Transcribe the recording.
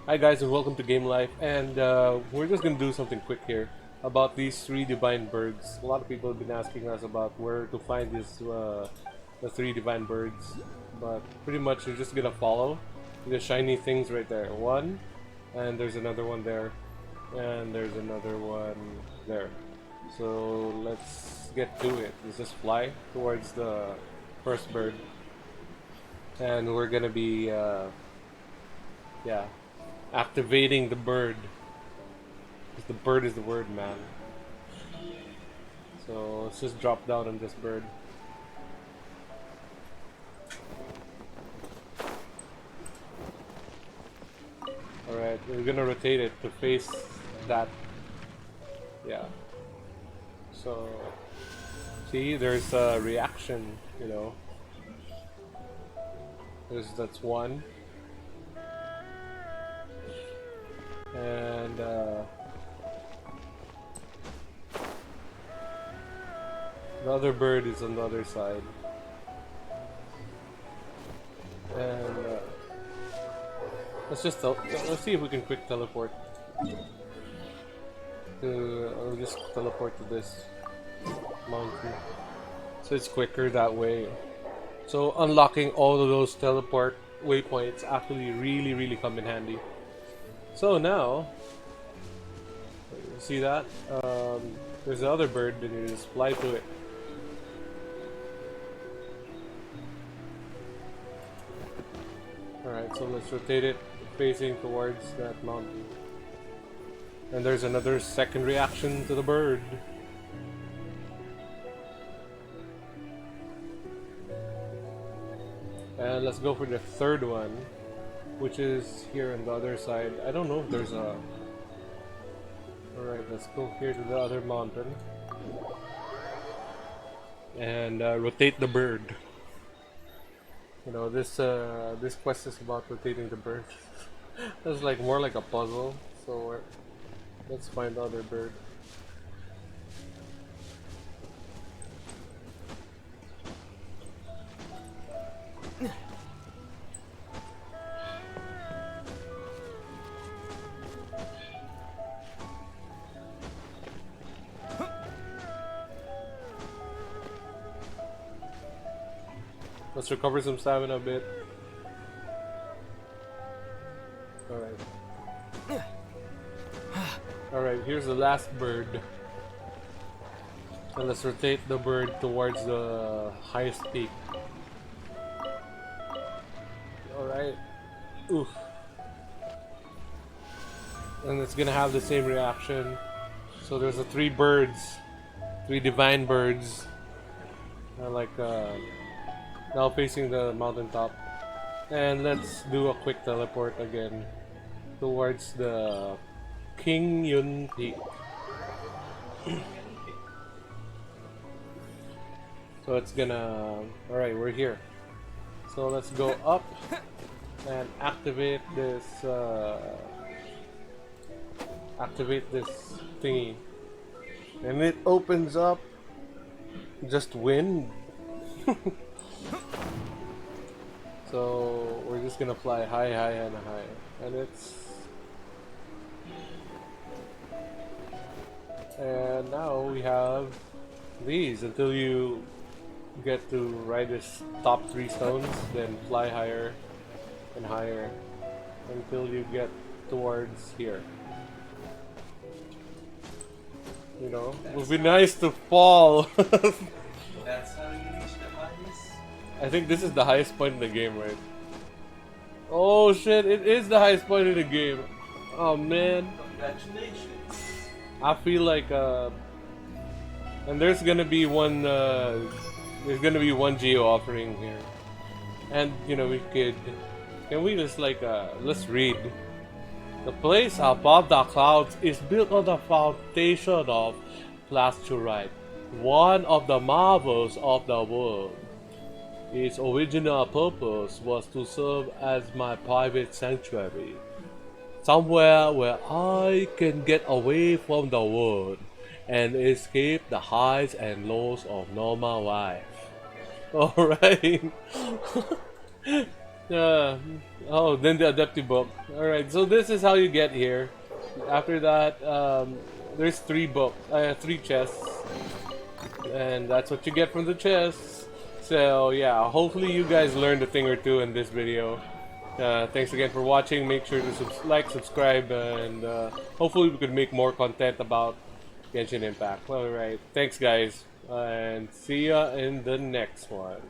Hi guys and welcome to Game Life, and we're just gonna do something quick here about these three divine birds. A lot of people have been asking us about where to find the three divine birds, but pretty much you're just gonna follow the shiny things right there. One, and there's another one there, and there's another one there. So let's get to it. Let's just fly towards the first bird, and we're gonna be yeah, activating the bird. Because the bird is the word, man. So let's just drop down on this bird. Alright, we're gonna rotate it to face that. Yeah. So, see, there's a reaction, you know. That's one. And, the other bird is on the other side. And let's see if we can quick teleport. I'll just teleport to this mountain, so it's quicker that way. So unlocking all of those teleport waypoints actually really come in handy. So now, see that? There's the other bird, and you just fly to it. Alright, so let's rotate it facing towards that mountain. And there's another second reaction to the bird. And let's go for the third one, which is here on the other side. I don't know if there's a... Alright, let's go here to the other mountain. And rotate the bird. You know, this quest is about rotating the bird. It's like more like a puzzle. So let's find the other bird. Let's recover some stamina a bit. Alright. Alright, here's the last bird. And let's rotate the bird towards the highest peak. Alright. Oof. And it's gonna have the same reaction. So there's the three birds. Three divine birds. Now facing the mountaintop. And let's do a quick teleport again towards the King Yun Peak. So it's gonna... Alright, we're here. So let's go up and activate this thingy. And it opens up just wind. So we're just gonna fly high and high, and now we have these until you get to ride this top 3 stones, then fly higher and higher until you get towards here. You know, it would be nice to fall. That's how you reach the highest. I think this is the highest point in the game, right? Oh shit, it is the highest point in the game. Oh man. Congratulations. I feel like and there's gonna be one geo offering here. And you know, can we just let's read. The place above the clouds is built on the foundation of plasterite, one of the marvels of the world. Its original purpose was to serve as my private sanctuary, somewhere where I can get away from the world and escape the highs and lows of normal life. Alright. Uh, oh, then the adaptive book. Alright, so this is how you get here. After that, there's three chests, and that's what you get from the chests. So yeah, hopefully you guys learned a thing or two in this video. Thanks again for watching. Make sure to subscribe, and hopefully we could make more content about Genshin Impact. Alright, thanks guys, and see ya in the next one.